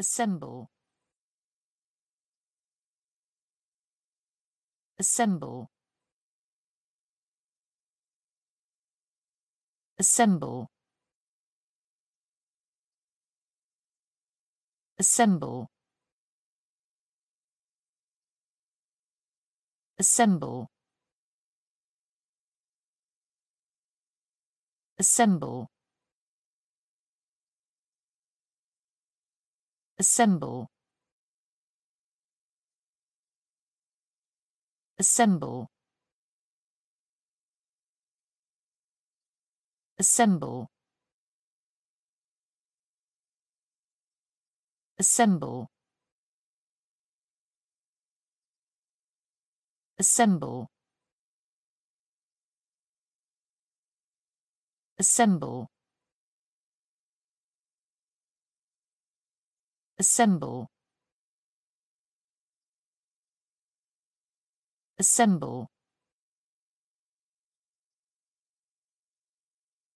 assemble, assemble, assemble, assemble, assemble, assemble, assemble, assemble, assemble, assemble, assemble, assemble, assemble, assemble,